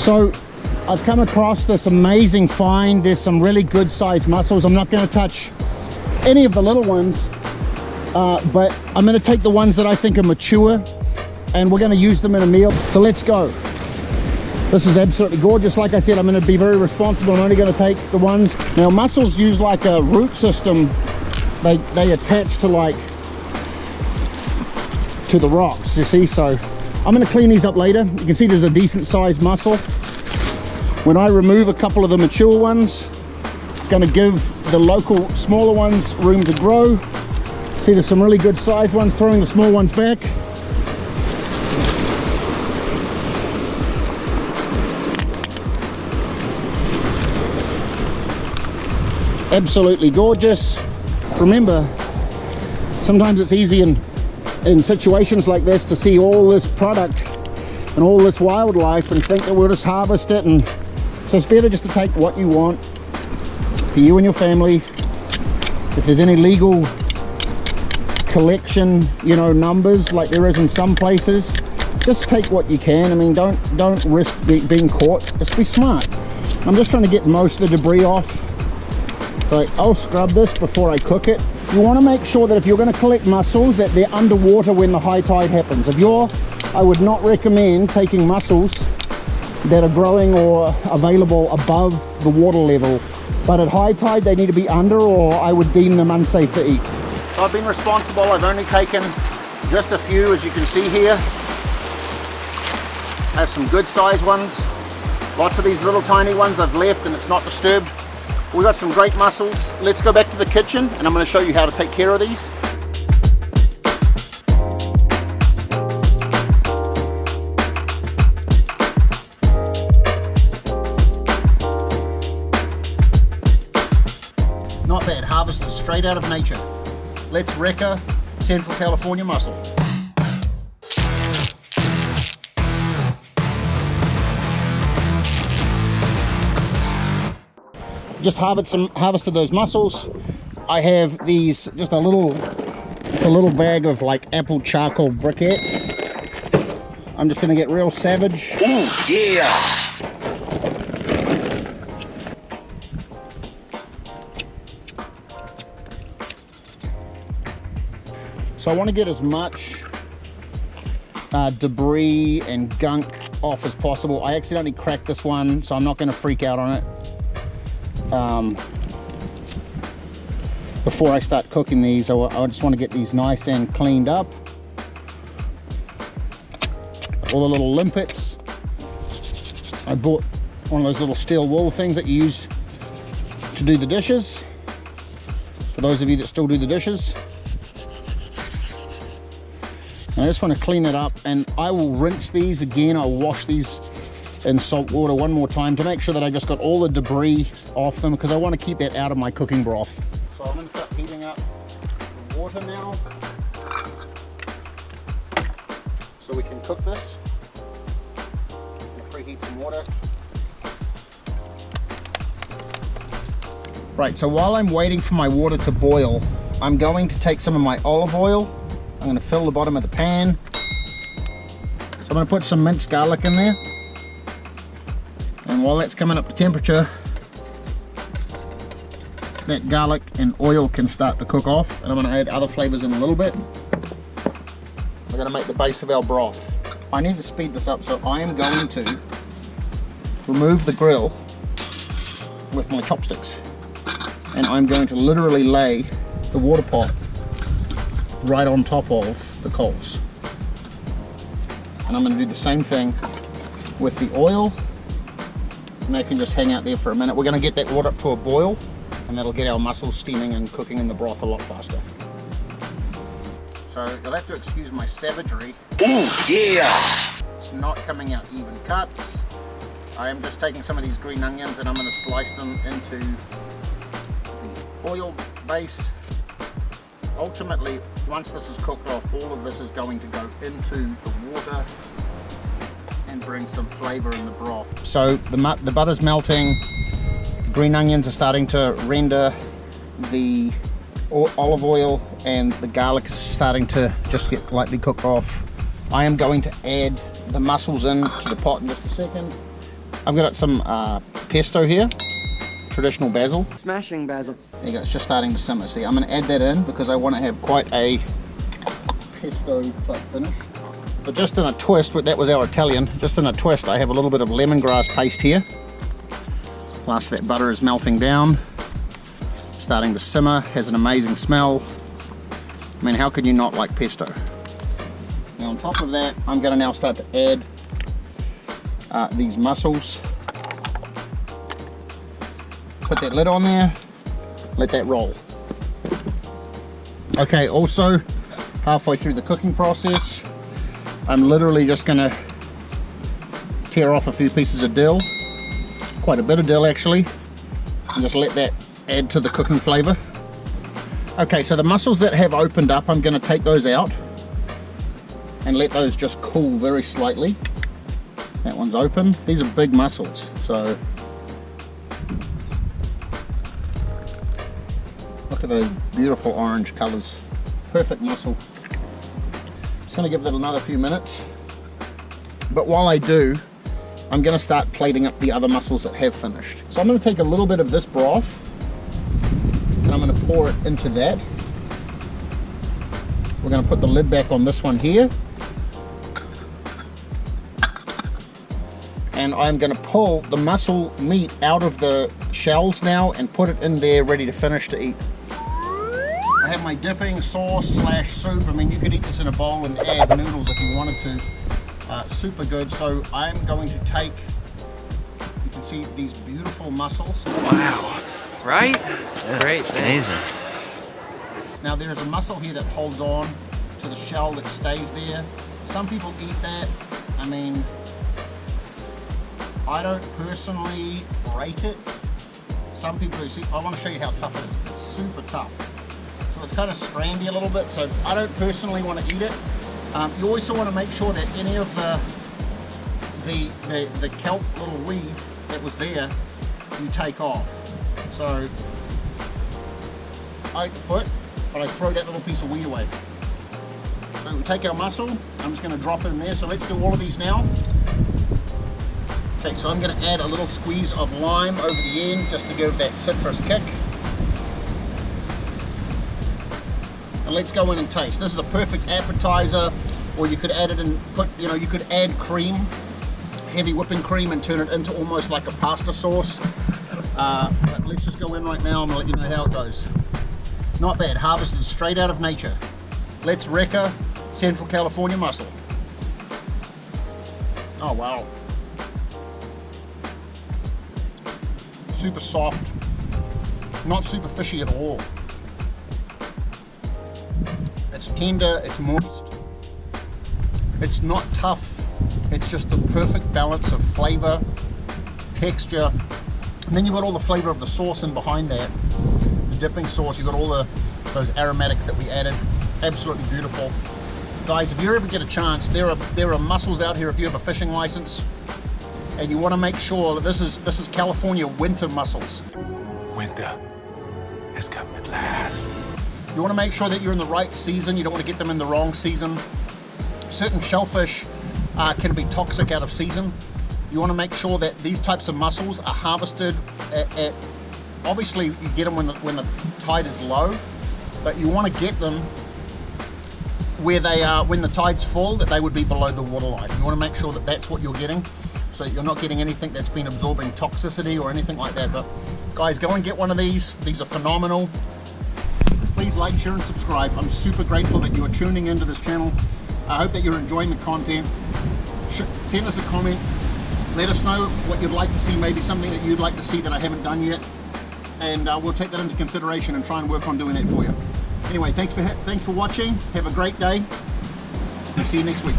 So I've come across this amazing find. There's some really good sized mussels. I'm not going to touch any of the little ones, but I'm going to take the ones that I think are mature and we're going to use them in a meal. So let's go. This is absolutely gorgeous. Like I said, I'm going to be very responsible. I'm only going to take the ones. Now mussels use like a root system. They attach to the rocks, you see. So I'm going to clean these up later. You can see there's a decent sized mussel. When I remove a couple of the mature ones, it's going to give the local smaller ones room to grow. See, there's some really good sized ones, throwing the small ones back. Absolutely gorgeous. Remember, sometimes it's easy in situations like this to see all this product and all this wildlife and think that we'll just harvest it, and so it's better just to take what you want for you and your family. If there's any legal collection, you know, numbers like there is in some places, just take what you can. I mean, don't risk being caught. Just be smart. I'm just trying to get most of the debris off. So I'll scrub this before I cook it. You want to make sure that if you're going to collect mussels, that they're underwater when the high tide happens. I would not recommend taking mussels that are growing or available above the water level. But at high tide, they need to be under, or I would deem them unsafe to eat. So I've been responsible. I've only taken just a few, as you can see here. I have some good sized ones. Lots of these little tiny ones I've left and it's not disturbed. We've got some great mussels. Let's go back to the kitchen and I'm going to show you how to take care of these. Not bad, harvested straight out of nature. Let's REKA Central California mussel. Just harvested those mussels. I have these, it's a little bag of like apple charcoal briquettes. I'm just gonna get real savage. Oh yeah! So I want to get as much debris and gunk off as possible. I accidentally cracked this one, so I'm not going to freak out on it. Before I start cooking these, I just want to get these nice and cleaned up. All the little limpets. I bought one of those little steel wool things that you use to do the dishes, for those of you that still do the dishes. I just want to clean it up, and I will rinse these again. I'll wash these in salt water one more time to make sure that I just got all the debris off them, because I want to keep that out of my cooking broth. So I'm going to start heating up the water now so we can cook this. I'm going to preheat some water. Right, so while I'm waiting for my water to boil, I'm going to take some of my olive oil. I'm going to fill the bottom of the pan. So I'm going to put some minced garlic in there. And while that's coming up to temperature, that garlic and oil can start to cook off. And I'm going to add other flavors in a little bit. We're going to make the base of our broth. I need to speed this up, so I am going to remove the grill with my chopsticks. And I'm going to literally lay the water pot right on top of the coals. And I'm going to do the same thing with the oil, and they can just hang out there for a minute. We're going to get that water up to a boil, and that'll get our mussels steaming and cooking in the broth a lot faster. So you'll have to excuse my savagery. Oh yeah! It's not coming out even cuts. I am just taking some of these green onions and I'm going to slice them into the oil base. Ultimately, once this is cooked off, all of this is going to go into the water and bring some flavor in the broth. So the butter's melting, the green onions are starting to render, the olive oil and the garlic is starting to just get lightly cooked off. I am going to add the mussels into the pot in just a second. I've got some pesto here, traditional basil. Smashing basil. There you go, it's just starting to simmer. See, I'm going to add that in because I want to have quite a pesto type finish. But just in a twist, that was our Italian, just in a twist I have a little bit of lemongrass paste here. Plus that butter is melting down, starting to simmer, has an amazing smell. I mean, how can you not like pesto? Now on top of that, I'm going to now start to add these mussels. Put that lid on there, let that roll. Okay, also halfway through the cooking process, I'm literally just going to tear off a few pieces of dill, quite a bit of dill actually, and just let that add to the cooking flavor. Okay, so the mussels that have opened up, I'm going to take those out and let those just cool very slightly. That one's open. These are big mussels, so look at those beautiful orange colors. Perfect mussel. Just going to give it another few minutes, but while I do, I'm going to start plating up the other mussels that have finished. So I'm going to take a little bit of this broth and I'm going to pour it into that. We're going to put the lid back on this one here, and I'm going to pull the mussel meat out of the shells now and put it in there ready to finish to eat. I have my dipping sauce slash soup. I mean, you could eat this in a bowl and add noodles if you wanted to. Super good. So I'm going to take, you can see these beautiful mussels. Wow. Right? Yeah. Great. Amazing. Now there's a mussel here that holds on to the shell that stays there. Some people eat that. I mean, I don't personally rate it. Some people do. See, I want to show you how tough it is. It's super tough. So it's kind of strandy a little bit, so I don't personally want to eat it. You also want to make sure that any of the kelp little weed that was there, you take off. So I eat the foot, but I throw that little piece of weed away. So we take our mussel, I'm just going to drop it in there. So let's do all of these now. Okay, so I'm going to add a little squeeze of lime over the end just to give that citrus kick. And let's go in and taste. This is a perfect appetizer, or you could add it and put, you could add cream, heavy whipping cream, and turn it into almost like a pasta sauce. But let's just go in right now and I'll let you know how it goes. Not bad, harvested straight out of nature. Let's REKA Central California mussel. Oh wow. Super soft, not super fishy at all. It's tender, it's moist, it's not tough, it's just the perfect balance of flavor, texture, and then you've got all the flavor of the sauce in behind that, the dipping sauce. You've got all those aromatics that we added. Absolutely beautiful. Guys, if you ever get a chance, there are mussels out here if you have a fishing license, and you want to make sure that this is California winter mussels. Winter has come at last. You want to make sure that you're in the right season. You don't want to get them in the wrong season. Certain shellfish can be toxic out of season. You want to make sure that these types of mussels are harvested at obviously you get them when the tide is low, but you want to get them where they are when the tide's full, that they would be below the waterline. You want to make sure that that's what you're getting, so that you're not getting anything that's been absorbing toxicity or anything like that. But guys, go and get one of these. These are phenomenal. Please like, share, and subscribe. I'm super grateful that you are tuning into this channel. I hope that you're enjoying the content. Send us a comment. Let us know what you'd like to see, maybe something that you'd like to see that I haven't done yet. And we'll take that into consideration and try and work on doing that for you. Anyway, thanks for watching. Have a great day. We'll see you next week.